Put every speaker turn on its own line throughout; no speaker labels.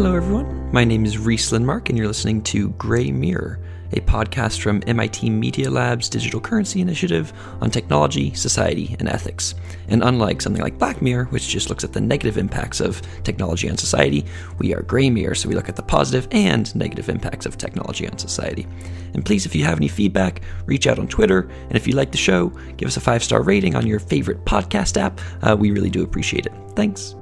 Hello everyone, my name is Reese Lindmark and you're listening to Gray Mirror, a podcast from MIT Media Lab's Digital Currency Initiative on technology, society, and ethics. And unlike something like Black Mirror, which just looks at the negative impacts of technology on society, we are Gray Mirror, so we look at the positive and negative impacts of technology on society. And please, if you have any feedback, reach out on Twitter, and if you like the show, give us a 5-star rating on your favorite podcast app. We really do appreciate it. Thanks.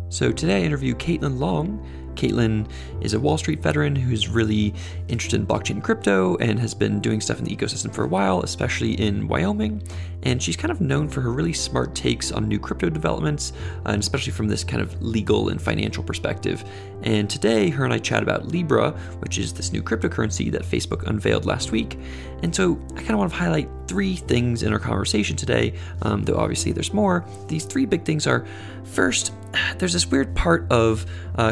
So today I interview Caitlin Long. Caitlin is a Wall Street veteran who's really interested in blockchain and crypto and has been doing stuff in the ecosystem for a while, especially in Wyoming. And she's kind of known for her really smart takes on new crypto developments, and especially from this kind of legal and financial perspective. And today, her and I chat about Libra, which is this new cryptocurrency that Facebook unveiled last week. And so I kind of want to highlight 3 things in our conversation today, though obviously there's more. These 3 big things are, first, there's this weird part of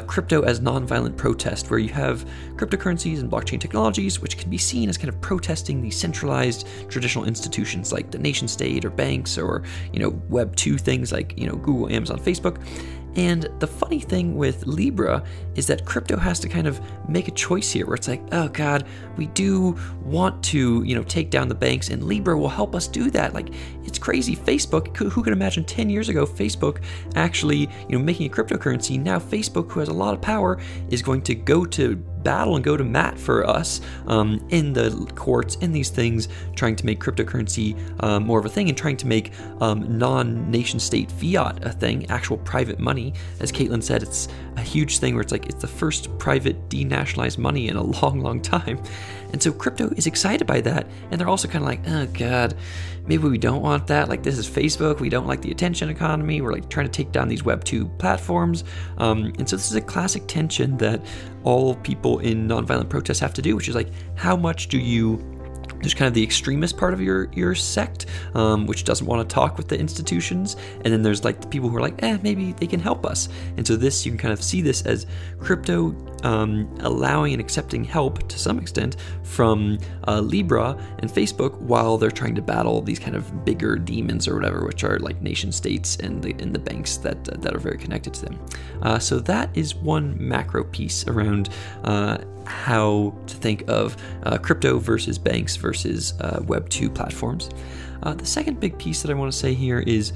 crypto as nonviolent protest where you have cryptocurrencies and blockchain technologies, which can be seen as kind of protesting these centralized traditional institutions like the nation state or banks or, Web 2 things like, Google, Amazon, Facebook. And the funny thing with Libra is that crypto has to kind of make a choice here where it's like, oh God, we do want to, take down the banks, and Libra will help us do that. Like, it's crazy. Facebook, who could imagine 10 years ago, Facebook actually, making a cryptocurrency. Now Facebook, who has a lot of power, is going to go to battle and go to mat for us in the courts, in these things, trying to make cryptocurrency more of a thing and trying to make non-nation state fiat a thing, actual private money. As Caitlin said, it's a huge thing where it's like it's the first private denationalized money in a long, long time. And so crypto is excited by that, and they're also kind of like, oh God, maybe we don't want that. Like, this is Facebook. We don't like the attention economy. We're like trying to take down these Web 2 platforms. And so this is a classic tension that all people in nonviolent protests have to do, which is like, how much do you... There's kind of the extremist part of your sect, which doesn't want to talk with the institutions. And then there's like the people who are like, maybe they can help us. And so this, you can kind of see this as crypto allowing and accepting help to some extent from Libra and Facebook while they're trying to battle these kind of bigger demons or whatever, which are like nation states and the banks that are very connected to them. So that is one macro piece around how to think of crypto versus banks versus Web 2 platforms. The second big piece that I want to say here is,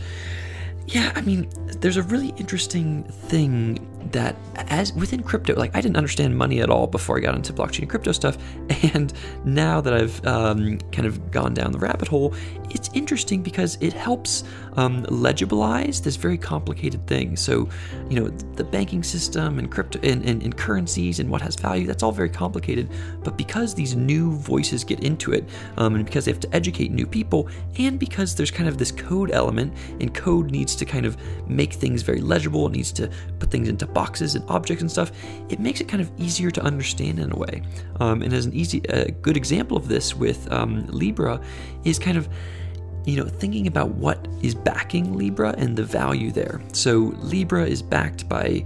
there's a really interesting thing that as within crypto, like I didn't understand money at all before I got into blockchain and crypto stuff. And now that I've kind of gone down the rabbit hole, it's interesting because it helps legibilize this very complicated thing. So, the banking system and crypto and currencies and what has value, that's all very complicated. But because these new voices get into it, and because they have to educate new people, and because there's kind of this code element, and code needs to kind of make things very legible, it needs to put things into boxes and objects and stuff, it makes it kind of easier to understand in a way. And as a good example of this with Libra is kind of thinking about what is backing Libra and the value there. So Libra is backed by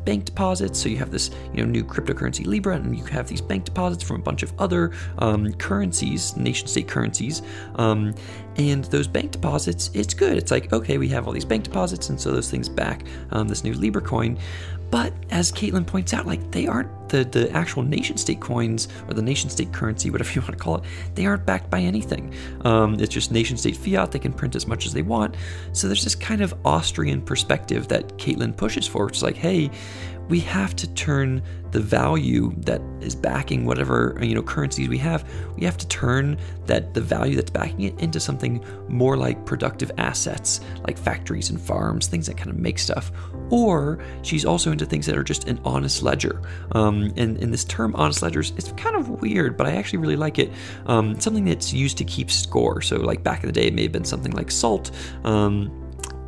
bank deposits. So you have this new cryptocurrency Libra, and you have these bank deposits from a bunch of other currencies, nation-state currencies. And those bank deposits, it's good. It's like, okay, we have all these bank deposits, and so those things back this new Libra coin. But as Caitlin points out, like, they aren't the actual nation-state coins or the nation-state currency, whatever you want to call it, they aren't backed by anything. It's just nation-state fiat. They can print as much as they want. So there's this kind of Austrian perspective that Caitlin pushes for, which is like, hey, we have to turn the value that is backing whatever currencies we have to turn the value that's backing it into something more like productive assets, like factories and farms, things that kind of make stuff. Or she's also into things that are just an honest ledger. And this term honest ledgers, it's kind of weird, but I actually really like it. Something that's used to keep score. So like back in the day, it may have been something like salt.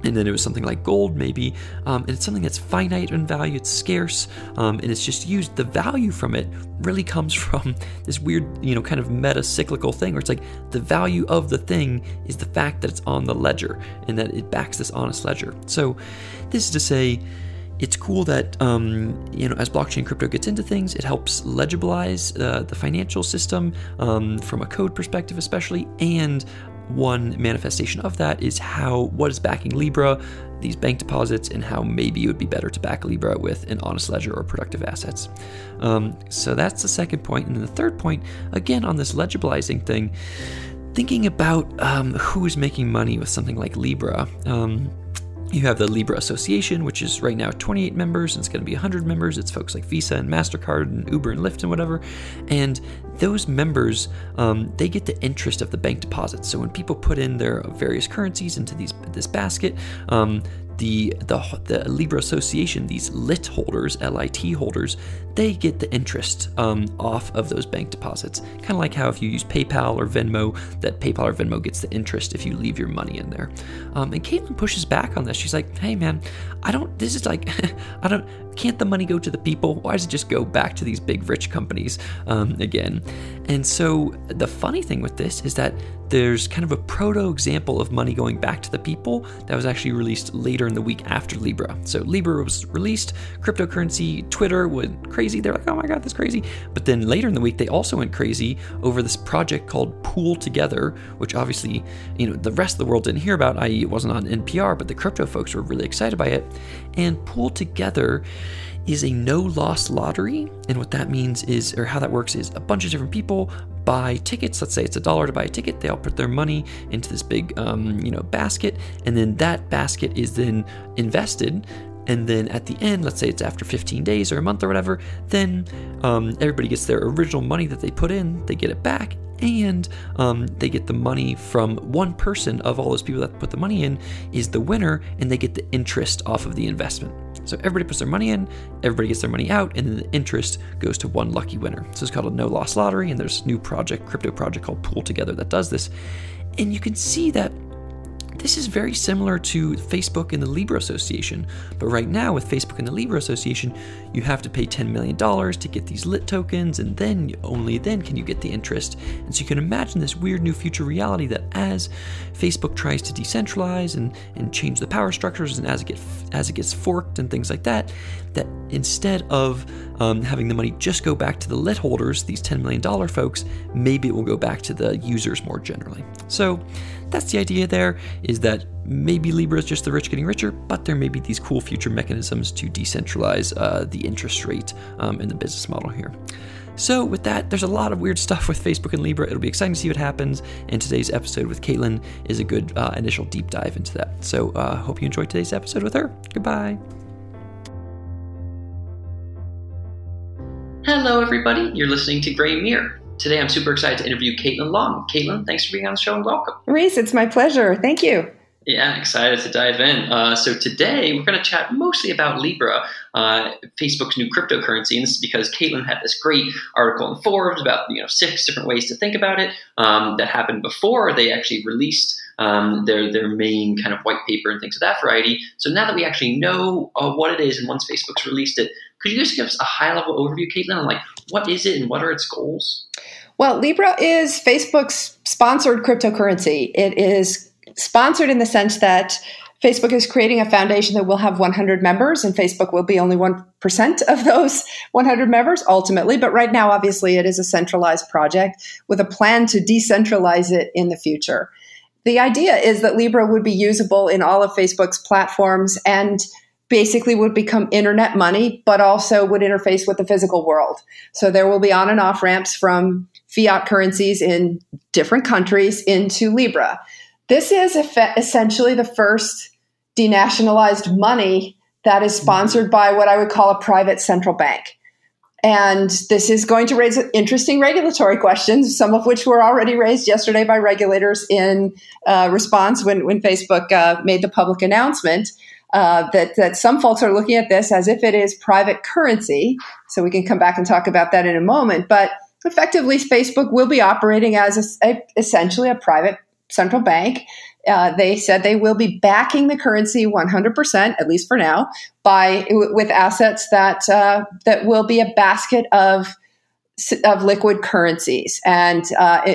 And then it was something like gold, maybe. And it's something that's finite in value, it's scarce, and it's just used. The value from it really comes from this weird, kind of meta-cyclical thing where it's like the value of the thing is the fact that it's on the ledger and that it backs this honest ledger. So this is to say, it's cool that, as blockchain crypto gets into things, it helps legibilize the financial system from a code perspective especially, and one manifestation of that is what is backing Libra, these bank deposits, and how maybe it would be better to back Libra with an honest ledger or productive assets. So that's the second point. And then the third point, again, on this legibilizing thing, thinking about who is making money with something like Libra. You have the Libra Association, which is right now 28 members, and it's going to be 100 members. It's folks like Visa and MasterCard and Uber and Lyft and whatever. And those members, they get the interest of the bank deposits. So when people put in their various currencies into this basket, the Libra Association, these LIT holders, LIT holders, they get the interest off of those bank deposits. Kind of like how if you use PayPal or Venmo, that PayPal or Venmo gets the interest if you leave your money in there. And Caitlin pushes back on this. She's like, hey man, can't the money go to the people? Why does it just go back to these big rich companies again? And so the funny thing with this is that there's kind of a proto-example of money going back to the people that was actually released later in the week after Libra. So Libra was released, cryptocurrency, Twitter went crazy. They're like, oh my God, that's crazy. But then later in the week, they also went crazy over this project called Pool Together, which obviously, the rest of the world didn't hear about, i.e. it wasn't on NPR, but the crypto folks were really excited by it. And Pool Together is a no-loss lottery. And what that means is, or how that works is, a bunch of different people buy tickets. Let's say it's $1 to buy a ticket. They all put their money into this big, basket. And then that basket is then invested. And then at the end, let's say it's after 15 days or a month or whatever, then everybody gets their original money that they put in, they get it back, and they get the money from one person of all those people that put the money in is the winner, and they get the interest off of the investment. So everybody puts their money in, everybody gets their money out, and then the interest goes to one lucky winner. So it's called a no-loss lottery, and there's a new crypto project called Pool Together that does this. And you can see that this is very similar to Facebook and the Libra Association, but right now with Facebook and the Libra Association, you have to pay $10 million to get these lit tokens, and then only then can you get the interest. And so you can imagine this weird new future reality that as Facebook tries to decentralize and change the power structures, and as it gets forked and things like that, that instead of having the money just go back to the lit holders, these $10 million folks, maybe it will go back to the users more generally. So that's the idea there, is that maybe Libra is just the rich getting richer, but there may be these cool future mechanisms to decentralize the interest rate in the business model here. So with that, there's a lot of weird stuff with Facebook and Libra. It'll be exciting to see what happens, and today's episode with Caitlin is a good initial deep dive into that. So hope you enjoyed today's episode with her. Goodbye.
Hello, everybody. You're listening to Gray Mirror. Today, I'm super excited to interview Caitlin Long. Caitlin, thanks for being on the show and welcome.
Reese, it's my pleasure. Thank you.
Yeah, excited to dive in. So today, we're going to chat mostly about Libra, Facebook's new cryptocurrency. And this is because Caitlin had this great article in Forbes about 6 different ways to think about it that happened before they actually released their main kind of white paper and things of that variety. So now that we actually know what it is, and once Facebook's released it, could you just give us a high-level overview, Caitlin, on what is it and what are its goals?
Well, Libra is Facebook's sponsored cryptocurrency. It is sponsored in the sense that Facebook is creating a foundation that will have 100 members, and Facebook will be only 1% of those 100 members ultimately. But right now, obviously, it is a centralized project with a plan to decentralize it in the future. The idea is that Libra would be usable in all of Facebook's platforms and basically would become internet money, but also would interface with the physical world. So there will be on and off ramps from fiat currencies in different countries into Libra. This is essentially the first denationalized money that is sponsored by what I would call a private central bank. And this is going to raise interesting regulatory questions, some of which were already raised yesterday by regulators in response when Facebook made the public announcement. That some folks are looking at this as if it is private currency. So we can come back and talk about that in a moment. But effectively, Facebook will be operating as essentially a private central bank. They said they will be backing the currency 100%, at least for now, with assets that will be a basket of liquid currencies, and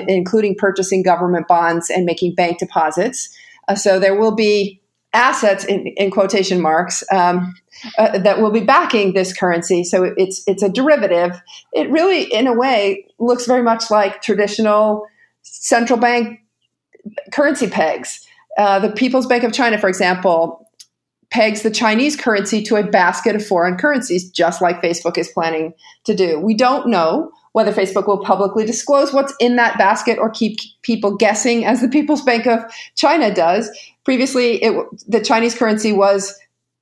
including purchasing government bonds and making bank deposits. So there will be assets in quotation marks that will be backing this currency. So it's a derivative. It really, in a way, looks very much like traditional central bank currency pegs. The People's Bank of China, for example, pegs the Chinese currency to a basket of foreign currencies, just like Facebook is planning to do. We don't know whether Facebook will publicly disclose what's in that basket or keep people guessing, as the People's Bank of China does. Previously, the Chinese currency was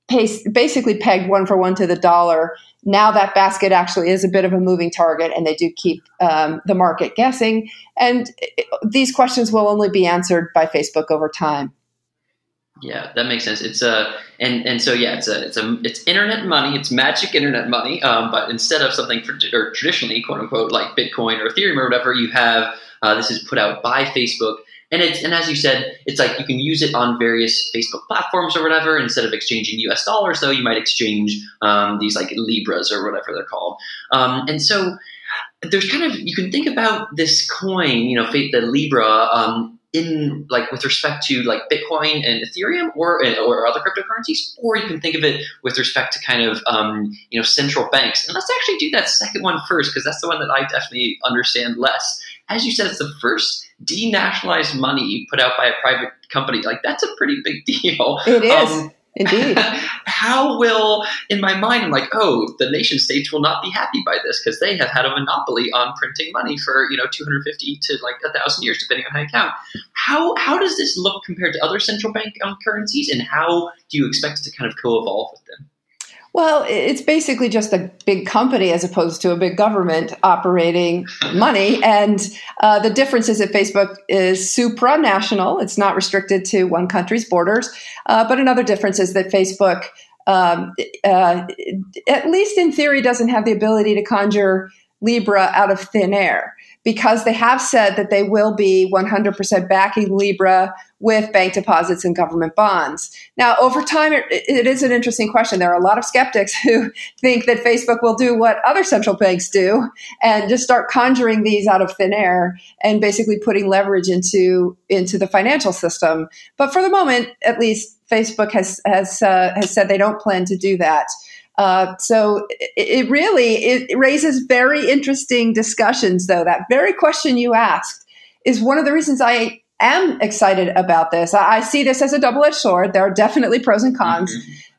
basically pegged 1-for-1 to the dollar. Now that basket actually is a bit of a moving target, and they do keep the market guessing. And these questions will only be answered by Facebook over time.
Yeah, that makes sense. It's it's internet money. It's magic internet money. But instead of something traditionally, quote unquote, like Bitcoin or Ethereum or whatever, you have this is put out by Facebook. And as you said, it's like you can use it on various Facebook platforms or whatever. Instead of exchanging US dollars, though, you might exchange these like Libras or whatever they're called. And so there's kind of, you can think about this coin, the Libra, in like with respect to like Bitcoin and Ethereum or other cryptocurrencies, or you can think of it with respect to kind of central banks. And let's actually do that second one first, because that's the one that I definitely understand less. As you said, it's the first denationalized money put out by a private company. Like, that's a pretty big deal.
It is. Indeed.
How will, in my mind, I'm like, oh, the nation states will not be happy by this because they have had a monopoly on printing money for 250 to like 1,000 years, depending on how you count. How does this look compared to other central bank currencies, and how do you expect it to kind of co-evolve with them?
Well, it's basically just a big company as opposed to a big government operating money. And the difference is that Facebook is supranational. It's not restricted to one country's borders. But another difference is that Facebook, at least in theory, doesn't have the ability to conjure Libra out of thin air, because they have said that they will be 100% backing Libra with bank deposits and government bonds. Now, over time, it is an interesting question. There are a lot of skeptics who think that Facebook will do what other central banks do and just start conjuring these out of thin air and basically putting leverage into the financial system. But for the moment, at least, Facebook has said they don't plan to do that. So it raises very interesting discussions, though. That very question you asked is one of the reasons I am excited about this. I see this as a double-edged sword. There are definitely pros and cons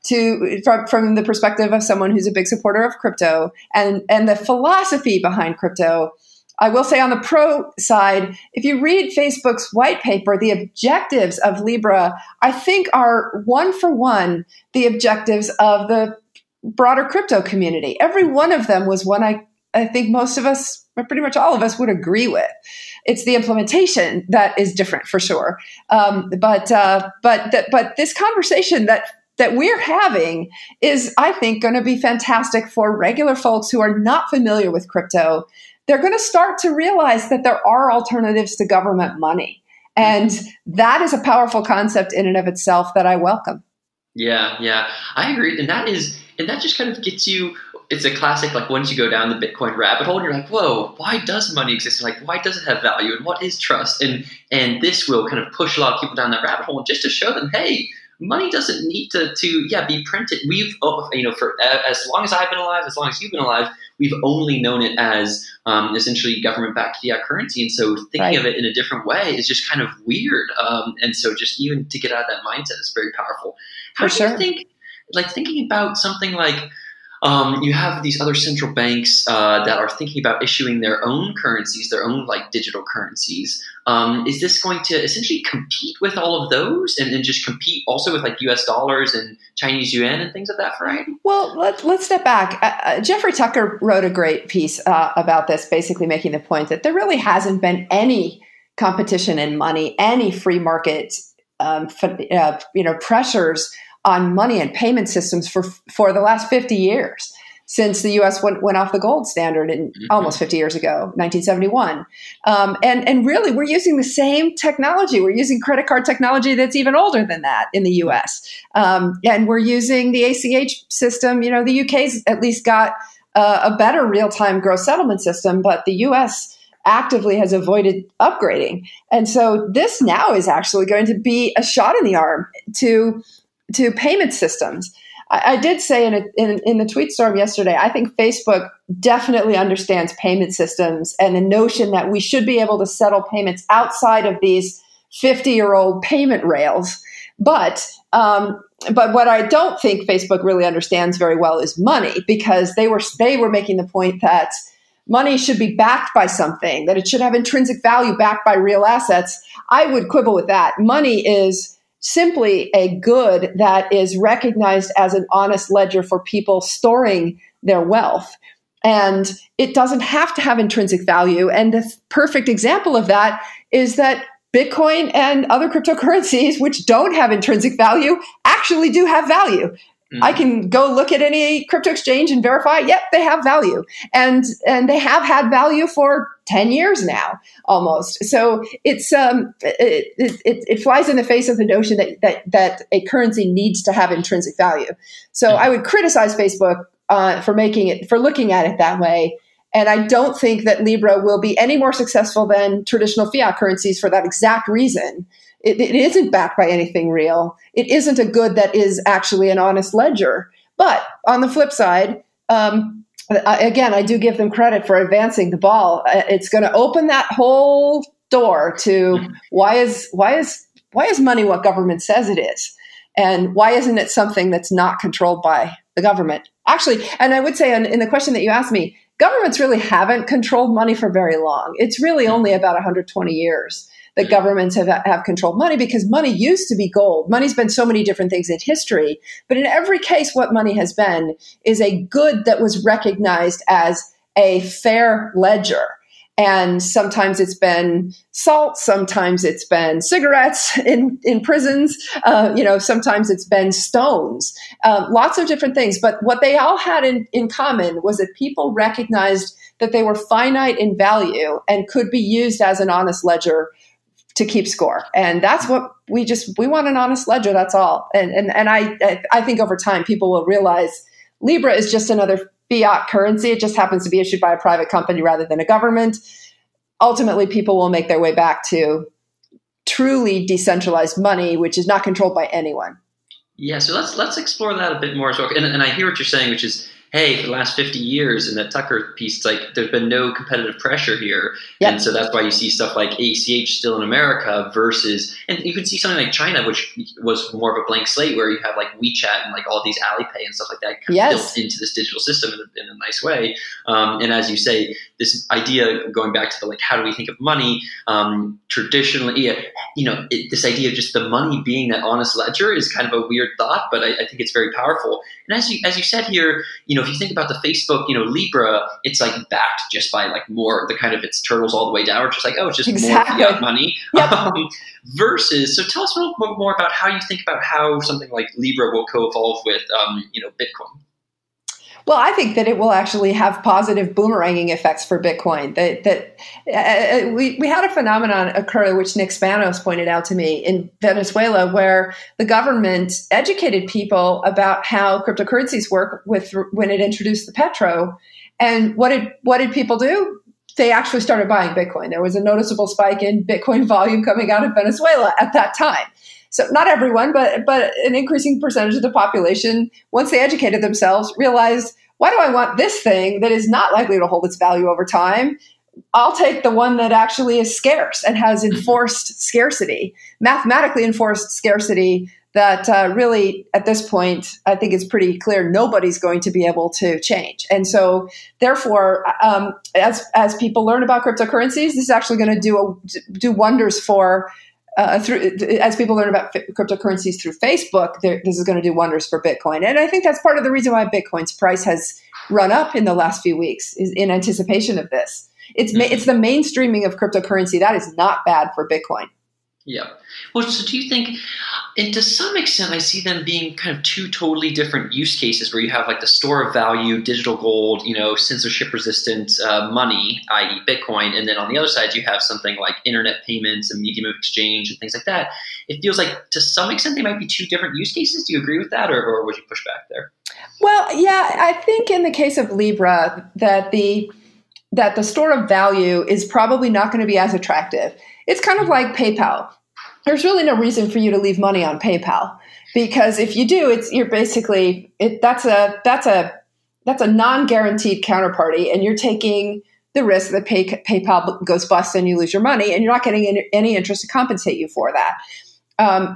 from the perspective of someone who's a big supporter of crypto and the philosophy behind crypto. I will say on the pro side, if you read Facebook's white paper, the objectives of Libra, I think, are 1-for-1 the objectives of the broader crypto community. Every one of them was one I think most of us, or pretty much all of us, would agree with. It's the implementation that is different, for sure. But this conversation that we're having is, I think, going to be fantastic for regular folks who are not familiar with crypto. They're going to start to realize that there are alternatives to government money. And that is a powerful concept in and of itself that I welcome.
Yeah, I agree. And that just kind of gets you, it's a classic, like once you go down the Bitcoin rabbit hole, and you're like, whoa, why does money exist? And like, why does it have value? And what is trust? And this will kind of push a lot of people down that rabbit hole, just to show them, hey, money doesn't need to be printed. We've, for as long as I've been alive, as long as you've been alive, we've only known it as essentially government-backed fiat currency. And so thinking of it in a different way is just kind of weird. And so just even to get out of that mindset is very powerful. How do you think, like thinking about something like you have these other central banks that are thinking about issuing their own currencies, their own like digital currencies. Is this going to essentially compete with all of those and then just compete also with like US dollars and Chinese yuan and things of that variety? Well,
let's step back. Jeffrey Tucker wrote a great piece about this, basically making the point that there really hasn't been any competition in money, any free market pressures on money and payment systems for the last 50 years, since the U.S. went off the gold standard in almost 50 years ago, 1971. And really, we're using the same technology. We're using credit card technology that's even older than that in the U.S. And we're using the ACH system. The UK's at least got a better real-time gross settlement system, but the U.S. actively has avoided upgrading. And so this now is actually going to be a shot in the arm to payment systems. I did say in the tweet storm yesterday, I think Facebook definitely understands payment systems and the notion that we should be able to settle payments outside of these 50-year-old payment rails. But what I don't think Facebook really understands very well is money, because they were making the point that money should be backed by something, that it should have intrinsic value backed by real assets. I would quibble with that. Money is simply a good that is recognized as an honest ledger for people storing their wealth. And it doesn't have to have intrinsic value. And the perfect example of that is that Bitcoin and other cryptocurrencies, which don't have intrinsic value, actually do have value. Mm-hmm. I can go look at any crypto exchange and verify, yep, they have value. And they have had value for 10 years now, almost. So it flies in the face of the notion that a currency needs to have intrinsic value. So I would criticize Facebook for looking at it that way. And I don't think that Libra will be any more successful than traditional fiat currencies for that exact reason. It isn't backed by anything real. It isn't a good that is actually an honest ledger. But on the flip side, again, I do give them credit for advancing the ball. It's going to open that whole door to why is money what government says it is? And why isn't it something that's not controlled by the government? Actually, and I would say in the question that you asked me, governments really haven't controlled money for very long. It's really only about 120 years that governments have controlled money, because money used to be gold. Money's been so many different things in history. But in every case, what money has been is a good that was recognized as a fair ledger. And sometimes it's been salt, sometimes it's been cigarettes in prisons, sometimes it's been stones, lots of different things. But what they all had in common was that people recognized that they were finite in value and could be used as an honest ledger to keep score. And that's what we want, an honest ledger, that's all. And I think over time people will realize Libra is just another fiat currency. It just happens to be issued by a private company rather than a government. Ultimately, people will make their way back to truly decentralized money, which is not controlled by anyone.
Yeah, so let's explore that a bit more. So, and I hear what you're saying, which is, hey, for the last 50 years in that Tucker piece, it's like there's been no competitive pressure here. Yep. And so that's why you see stuff like ACH still in America versus, and you can see something like China, which was more of a blank slate, where you have like WeChat and like all these Alipay and stuff like that kind of built into this digital system in a nice way. And as you say, this idea going back to the like, how do we think of money? Traditionally, this idea of just the money being that honest ledger is kind of a weird thought, but I think it's very powerful. And as you said here, if you think about the Facebook, Libra, it's like backed just by like more the kind of its turtles all the way down, or just like, oh, it's just more fiat money. Yep. Versus, so tell us a little bit more about how you think about how something like Libra will co-evolve with, Bitcoin.
Well, I think that it will actually have positive boomeranging effects for Bitcoin. We had a phenomenon occur, which Nick Spanos pointed out to me, in Venezuela, where the government educated people about how cryptocurrencies work when it introduced the petro. And what did people do? They actually started buying Bitcoin. There was a noticeable spike in Bitcoin volume coming out of Venezuela at that time. So not everyone, but an increasing percentage of the population, once they educated themselves, realized, why do I want this thing that is not likely to hold its value over time? I'll take the one that actually is scarce and has enforced scarcity, mathematically enforced scarcity that really, at this point, I think it's pretty clear nobody's going to be able to change. And so, therefore, as people learn about cryptocurrencies, this is actually going to do wonders for as people learn about cryptocurrencies through Facebook, this is going to do wonders for Bitcoin. And I think that's part of the reason why Bitcoin's price has run up in the last few weeks, is in anticipation of this. It's the mainstreaming of cryptocurrency. That is not bad for Bitcoin.
Yeah. Well, so do you think, and to some extent, I see them being kind of two totally different use cases, where you have like the store of value, digital gold, censorship resistant money, i.e. Bitcoin. And then on the other side, you have something like internet payments and medium of exchange and things like that. It feels like to some extent they might be two different use cases. Do you agree with that, or would you push back there?
Well, yeah, I think in the case of Libra that the store of value is probably not going to be as attractive. It's kind of like PayPal. There's really no reason for you to leave money on PayPal, because if you do, that's a non-guaranteed counterparty, and you're taking the risk that PayPal goes bust and you lose your money, and you're not getting any interest to compensate you for that.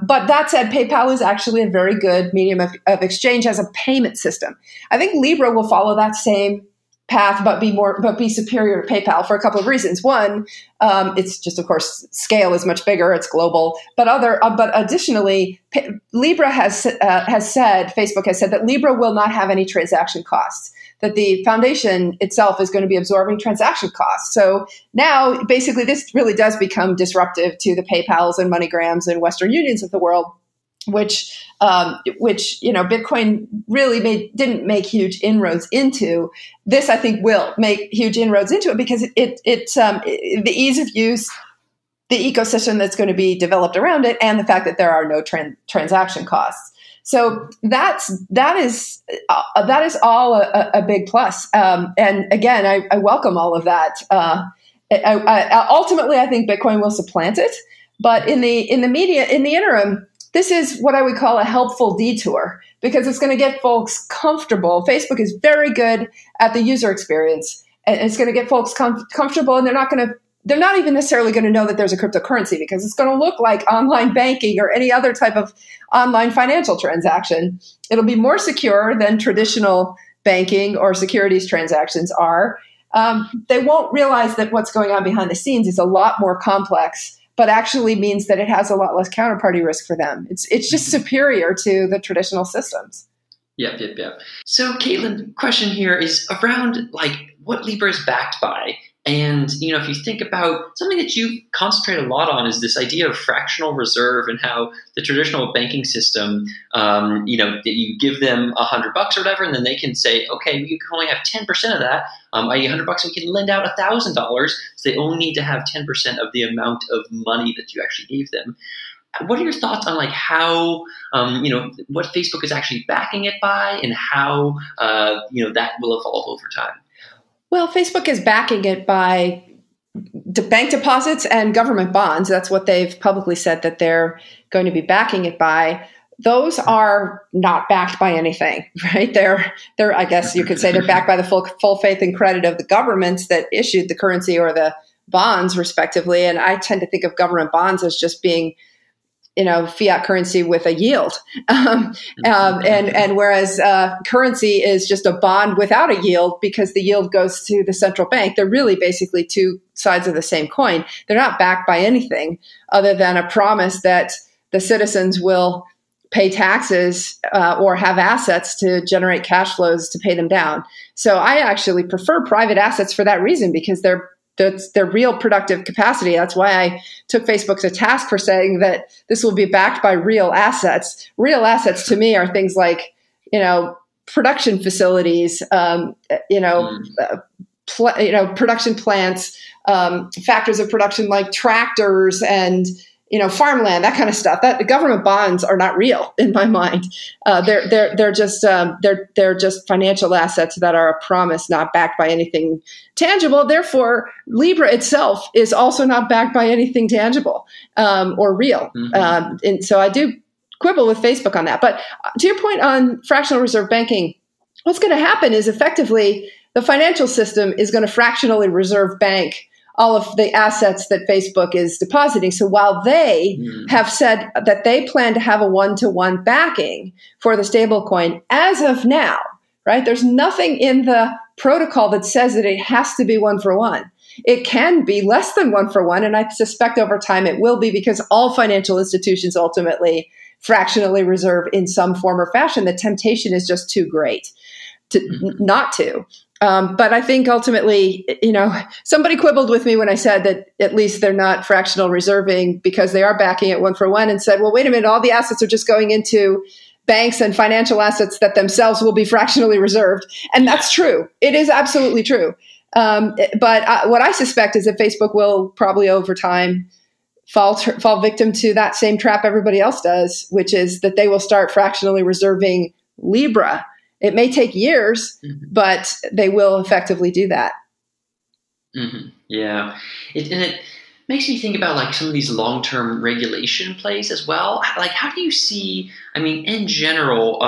But that said, PayPal is actually a very good medium of exchange as a payment system. I think Libra will follow that same path, but be superior to PayPal for a couple of reasons. One, it's just, of course, scale is much bigger; it's global. But additionally, Facebook has said that Libra will not have any transaction costs. That the foundation itself is going to be absorbing transaction costs. So now, basically, this really does become disruptive to the PayPals and MoneyGrams and Western Unions of the world, which Bitcoin really didn't make huge inroads into. This, I think, will make huge inroads into it because the ease of use, the ecosystem that's going to be developed around it, and the fact that there are no transaction costs. So that is all a big plus. And again, I welcome all of that. Ultimately, I think Bitcoin will supplant it, but in the interim, this is what I would call a helpful detour because it's going to get folks comfortable. Facebook is very good at the user experience, and it's going to get folks comfortable, and they're not even necessarily going to know that there's a cryptocurrency because it's going to look like online banking or any other type of online financial transaction. It'll be more secure than traditional banking or securities transactions are. They won't realize that what's going on behind the scenes is a lot more complex, but actually means that it has a lot less counterparty risk for them. It's just superior to the traditional systems.
Yep. So, Caitlin, question here is around what Libra is backed by. And, if you think about something that you concentrate a lot on is this idea of fractional reserve and how the traditional banking system, that you give them $100 or whatever, and then they can say, okay, you can only have 10% of that, i.e. $100, and we can lend out $1,000. So they only need to have 10% of the amount of money that you actually gave them. What are your thoughts on how, what Facebook is actually backing it by and how, that will evolve over time?
Well, Facebook is backing it by bank deposits and government bonds. That's what they've publicly said that they're going to be backing it by. Those are not backed by anything, right? They're I guess you could say they're backed by the full faith and credit of the governments that issued the currency or the bonds, respectively. And I tend to think of government bonds as just being fiat currency with a yield. And whereas currency is just a bond without a yield because the yield goes to the central bank. They're really basically two sides of the same coin. They're not backed by anything other than a promise that the citizens will pay taxes or have assets to generate cash flows to pay them down. So I actually prefer private assets for that reason because that's their real productive capacity. That's why I took Facebook to task for saying that this will be backed by real assets. Real assets to me are things like, production facilities, production plants, factors of production like tractors and farmland, that kind of stuff. That the government bonds are not real in my mind. They're just financial assets that are a promise, not backed by anything tangible. Therefore, Libra itself is also not backed by anything tangible or real. Mm-hmm. And so I do quibble with Facebook on that. But to your point on fractional reserve banking, what's going to happen is effectively the financial system is going to fractionally reserve bank all of the assets that Facebook is depositing. So while they have said that they plan to have a one-to-one backing for the stablecoin, as of now, right, there's nothing in the protocol that says that it has to be one-for-one. It can be less than one-for-one, and I suspect over time it will be because all financial institutions ultimately fractionally reserve in some form or fashion. The temptation is just too great not to. But I think ultimately, somebody quibbled with me when I said that at least they're not fractional reserving because they are backing it one-for-one and said, well, wait a minute, all the assets are just going into banks and financial assets that themselves will be fractionally reserved. And that's true. It is absolutely true. But what I suspect is that Facebook will probably over time fall victim to that same trap everybody else does, which is that they will start fractionally reserving Libra. It may take years, but they will effectively do that.
Mm-hmm. Yeah. Makes me think about like some of these long-term regulation plays as well. Like, how do you see, I mean, in general,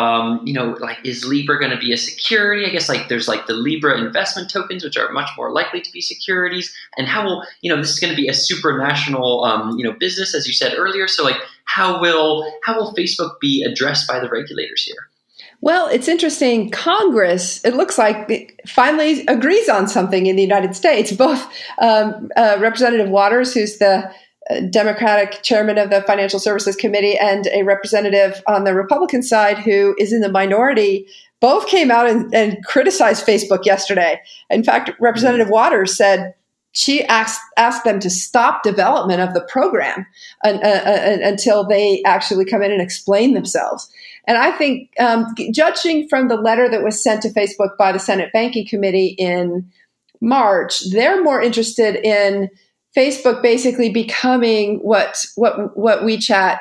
like, is Libra going to be a security? I guess like there's like the Libra investment tokens, which are much more likely to be securities. And how will, this is going to be a supranational, business, as you said earlier. So like, how will Facebook be addressed by the regulators here?
Well, it's interesting. Congress, it looks like, it finally agrees on something in the United States. Both Representative Waters, who's the Democratic chairman of the Financial Services Committee, and a representative on the Republican side who is in the minority, both came out and criticized Facebook yesterday. In fact, Representative Waters said she asked them to stop development of the program until they actually come in and explain themselves. And I think, judging from the letter that was sent to Facebook by the Senate Banking Committee in March, they're more interested in Facebook basically becoming what WeChat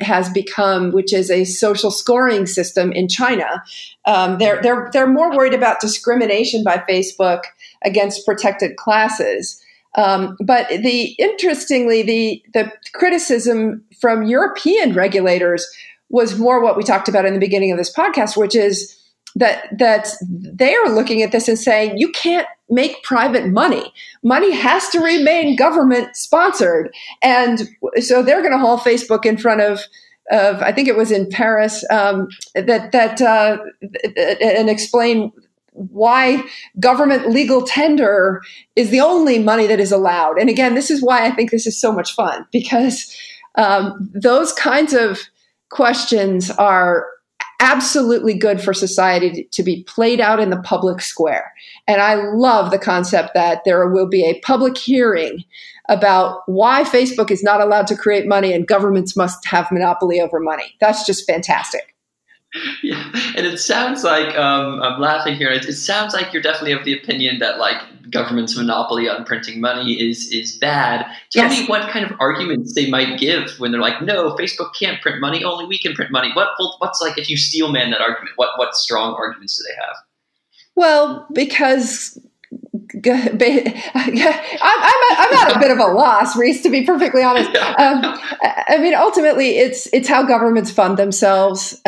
has become, which is a social scoring system in China. They're more worried about discrimination by Facebook against protected classes. But interestingly, the criticism from European regulators was more what we talked about in the beginning of this podcast, which is that they are looking at this and saying, you can't make private money. Money has to remain government sponsored. And so they're going to haul Facebook in front of I think it was in Paris, and explain why government legal tender is the only money that is allowed. And again, this is why I think this is so much fun, because those kinds of questions are absolutely good for society to be played out in the public square. And I love the concept that there will be a public hearing about why Facebook is not allowed to create money and governments must have monopoly over money. That's just fantastic.
Yeah, and it sounds like, I'm laughing here, it sounds like you're definitely of the opinion that like government's monopoly on printing money is bad. Tell me what kind of arguments they might give when they're like, no, Facebook can't print money, only we can print money. What's like, if you steel man that argument, what strong arguments do they have?
Well, because I'm at a bit of a loss, Reese, to be perfectly honest. I mean, ultimately, it's how governments fund themselves,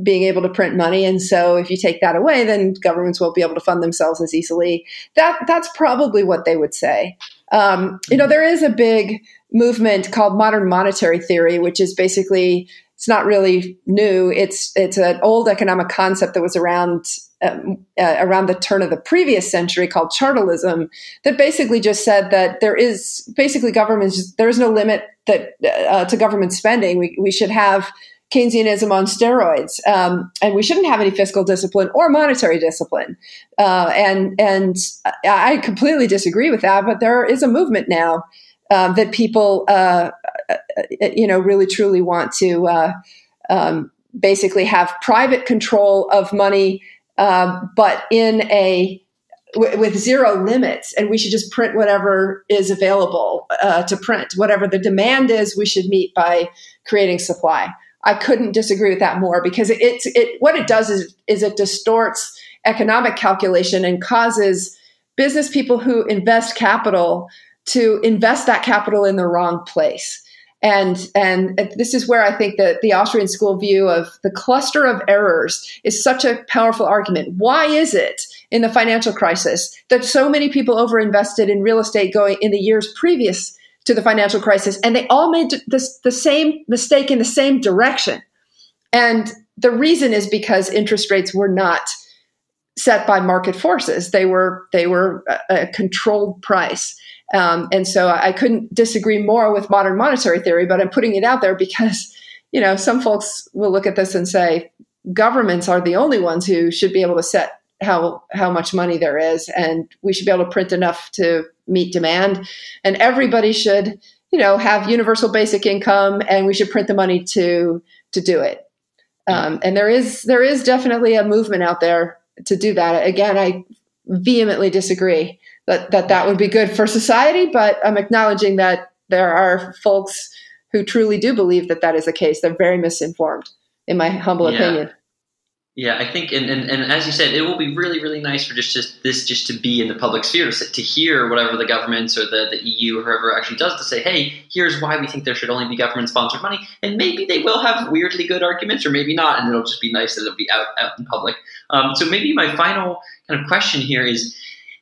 being able to print money. And so if you take that away, then governments won't be able to fund themselves as easily. That's probably what they would say. There is a big movement called modern monetary theory, which is basically, it's not really new. It's an old economic concept that was around the turn of the previous century called chartalism, that basically just said that there is no limit to government spending. We should have Keynesianism on steroids, and we shouldn't have any fiscal discipline or monetary discipline. And I completely disagree with that. But there is a movement now that people, really truly want to basically have private control of money. But with zero limits, and we should just print whatever is available to print. Whatever the demand is, we should meet by creating supply. I couldn't disagree with that more, because what it does is it distorts economic calculation and causes business people who invest capital to invest that capital in the wrong place. And this is where I think that the Austrian school view of the cluster of errors is such a powerful argument. Why is it in the financial crisis that so many people overinvested in real estate going in the years previous to the financial crisis, and they all made the same mistake in the same direction? And the reason is because interest rates were not set by market forces. They were a controlled price. And so I couldn't disagree more with modern monetary theory, but I'm putting it out there because, some folks will look at this and say, governments are the only ones who should be able to set how much money there is, and we should be able to print enough to meet demand. And everybody should, have universal basic income, and we should print the money to do it. And there is definitely a movement out there to do that. Again, I vehemently disagree that would be good for society, but I'm acknowledging that there are folks who truly do believe that is the case. They're very misinformed, in my humble opinion.
Yeah, I think, and as you said, it will be really, really nice for just to be in the public sphere, to hear whatever the governments or the EU or whoever actually does to say, hey, here's why we think there should only be government-sponsored money, and maybe they will have weirdly good arguments, or maybe not, and it'll just be nice that it'll be out in public. So maybe my final kind of question here is,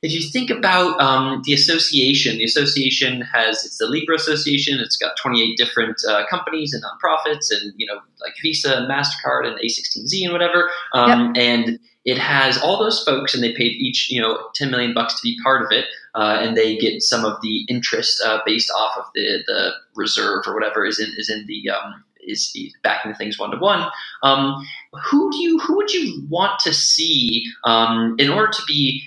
if you think about the association it's the Libra Association. It's got 28 different companies and nonprofits, and like Visa and MasterCard and A16Z and whatever. And it has all those folks, and they paid each $10 million to be part of it, and they get some of the interest based off of the reserve or whatever is backing the things 1-to-1. Who would you want to see in order to be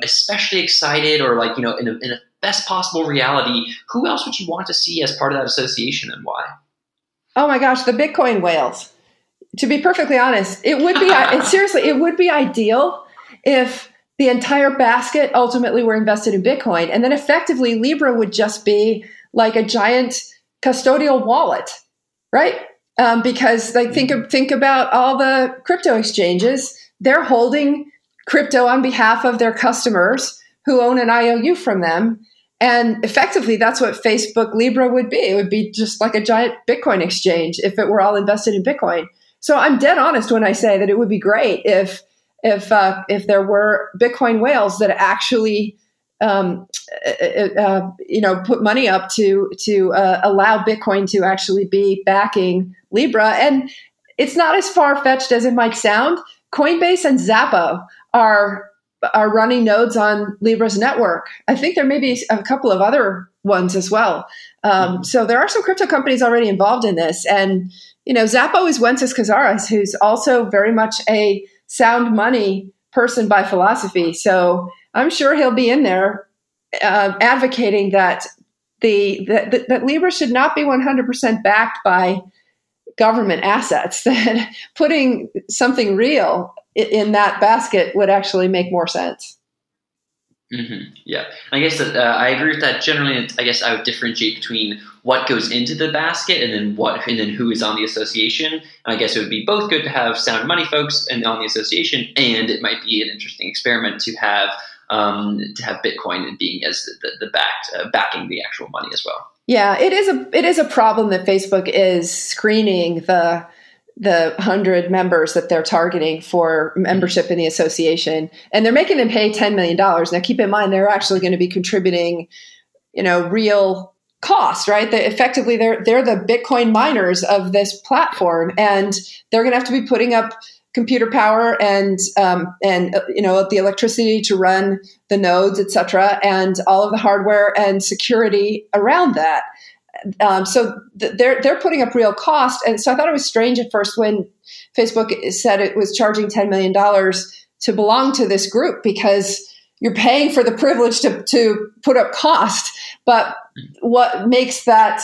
especially excited, or like in a best possible reality? Who else would you want to see as part of that association, and why?
Oh my gosh, the Bitcoin whales. To be perfectly honest, it would be seriously, it would be ideal if the entire basket ultimately were invested in Bitcoin, and then effectively Libra would just be like a giant custodial wallet, right? Because like think about all the crypto exchanges. They're holding crypto on behalf of their customers who own an IOU from them. And effectively, that's what Facebook Libra would be. It would be just like a giant Bitcoin exchange if it were all invested in Bitcoin. So I'm dead honest when I say that it would be great if there were Bitcoin whales that actually put money up to allow Bitcoin to actually be backing Libra. And it's not as far-fetched as it might sound. Coinbase and Zappo are running nodes on Libra's network. I think there may be a couple of other ones as well. So there are some crypto companies already involved in this. And, Zappo is Wences Casares, who's also very much a sound money person by philosophy. So I'm sure he'll be in there advocating that that Libra should not be 100% backed by government assets, that putting something real in that basket would actually make more sense.
Mm-hmm. Yeah, I guess that I agree with that. Generally, I guess I would differentiate between what goes into the basket and then who is on the association. And I guess it would be both good to have sound money folks and on the association, and it might be an interesting experiment to have Bitcoin and being as the backing the actual money as well.
Yeah, it is a problem that Facebook is screening the 100 members that they're targeting for membership in the association, and they're making them pay $10 million. Now, keep in mind, they're actually going to be contributing, real costs, right? Effectively, they're the Bitcoin miners of this platform, and they're going to have to be putting up computer power and the electricity to run the nodes, et cetera, and all of the hardware and security around that. So they're putting up real cost. And so I thought it was strange at first when Facebook said it was charging $10 million to belong to this group, because you're paying for the privilege to put up cost. But what makes that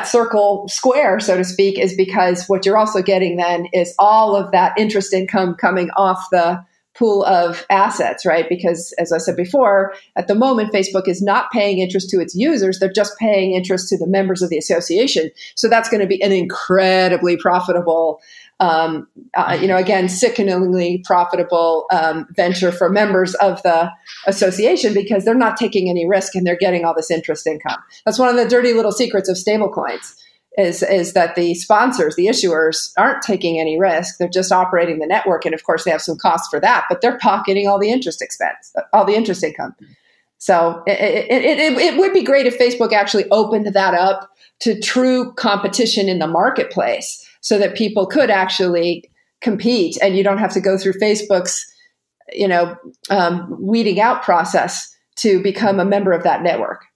circle square, so to speak, is because what you're also getting then is all of that interest income coming off the pool of assets, right? Because as I said before, at the moment, Facebook is not paying interest to its users. They're just paying interest to the members of the association. So that's going to be an incredibly profitable, again, sickeningly profitable venture for members of the association, because they're not taking any risk and they're getting all this interest income. That's one of the dirty little secrets of stablecoins. Is that the sponsors, the issuers, aren't taking any risk. They're just operating the network. And of course, they have some costs for that, but they're pocketing all the interest expense, all the interest income. So it would be great if Facebook actually opened that up to true competition in the marketplace, so that people could actually compete and you don't have to go through Facebook's, weeding out process to become a member of that network.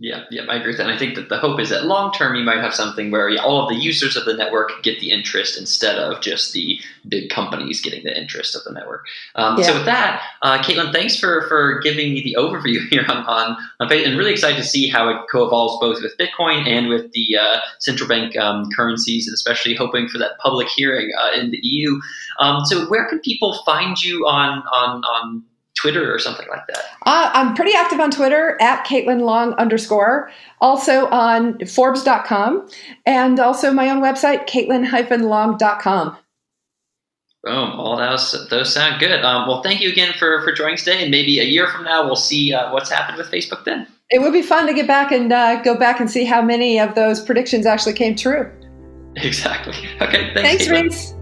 Yeah, I agree with that. And I think that the hope is that long term, you might have something where all of the users of the network get the interest instead of just the big companies getting the interest of the network. So with that, Caitlin, thanks for giving me the overview here on Facebook, and really excited to see how it co-evolves both with Bitcoin and with the central bank currencies, and especially hoping for that public hearing in the EU. So where can people find you on Twitter or something like that?
I'm pretty active on Twitter at @CaitlinLong_, also on Forbes.com, and also my own website, Caitlin-Long.com.
Boom. All those sound good. Well, thank you again for joining us today. And maybe a year from now, we'll see what's happened with Facebook then.
It would be fun to get back and go back and see how many of those predictions actually came true.
Exactly. Okay.
Thanks,
Caitlin.
Reese.